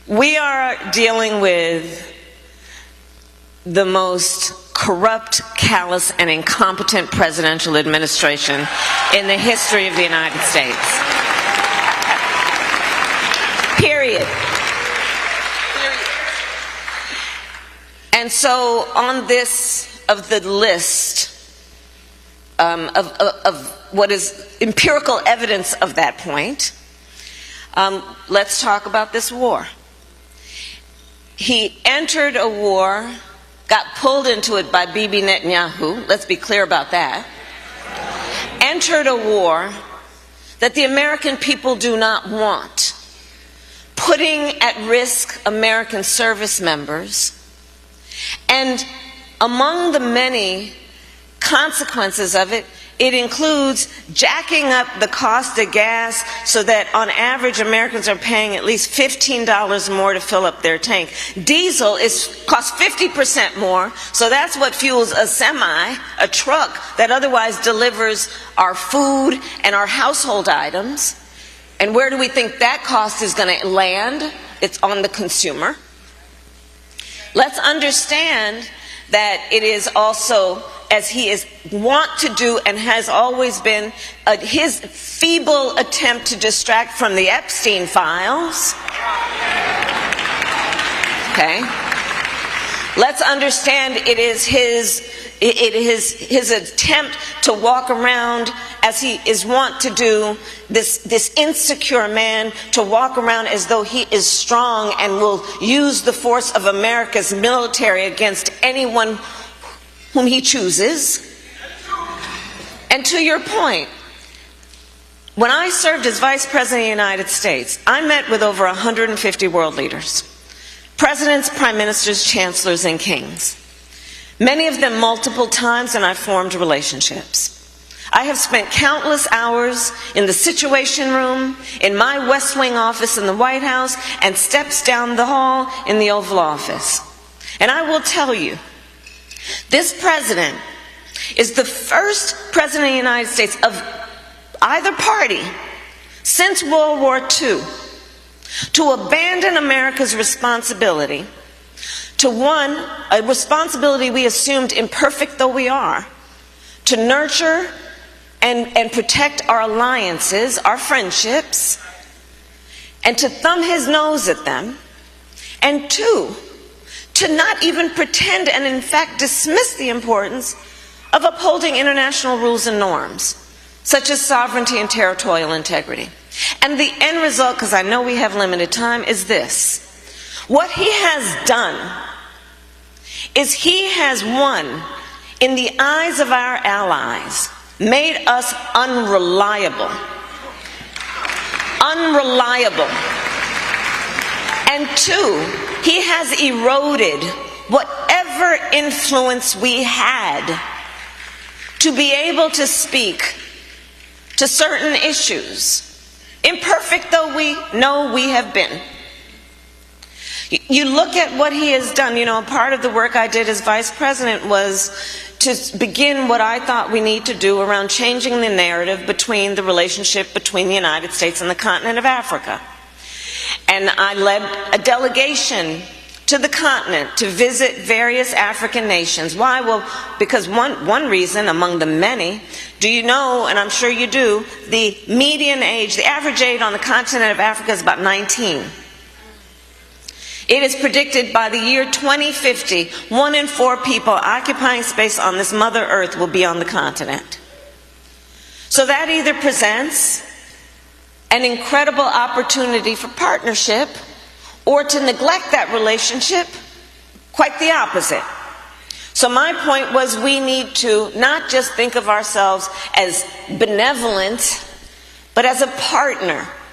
We are dealing with the most corrupt, callous, and incompetent presidential administration in the history of the United States. Period. And so on this of the list of what is empirical evidence of that point, let's talk about this war. He entered a war, got pulled into it by Bibi Netanyahu, let's be clear about that, entered a war that the American people do not want, putting at risk American service members, and among the many consequences of it, it includes jacking up the cost of gas so that on average Americans are paying at least $15 more to fill up their tank. Diesel costs 50% more, so that's what fuels a semi, a truck that otherwise delivers our food and our household items. And where do we think that cost is going to land? It's on the consumer. Let's understand that it is also, as he is wont to do and has always been, his feeble attempt to distract from the Epstein files. Okay? Let's understand it is his attempt to walk around, as he is wont to do, this insecure man, to walk around as though he is strong and will use the force of America's military against anyone whom he chooses. And to your point, when I served as Vice President of the United States, I met with over 150 world leaders, presidents, prime ministers, chancellors, and kings. Many of them multiple times, and I formed relationships. I have spent countless hours in the Situation Room, in my West Wing office in the White House, and steps down the hall in the Oval Office. And I will tell you, this president is the first president of the United States of either party since World War II to abandon America's responsibility to a responsibility we assumed, imperfect though we are, to nurture and protect our alliances, our friendships, and to thumb his nose at them, and two, to not even pretend and in fact dismiss the importance of upholding international rules and norms, such as sovereignty and territorial integrity. And the end result, because I know we have limited time, is this. What he has done is he has won, in the eyes of our allies, made us unreliable. Unreliable. And two, he has eroded whatever influence we had to be able to speak to certain issues, imperfect though we know we have been. You look at what he has done. You know, part of the work I did as vice president was to begin what I thought we need to do around changing the narrative between the relationship between the United States and the continent of Africa. And I led a delegation to the continent to visit various African nations. Why? Well, because one reason among the many, do you know, and I'm sure you do, the median age, the average age on the continent of Africa is about 19. It is predicted by the year 2050, 1 in 4 people occupying space on this Mother Earth will be on the continent. So that either presents an incredible opportunity for partnership, or to neglect that relationship, quite the opposite. So my point was, we need to not just think of ourselves as benevolent, but as a partner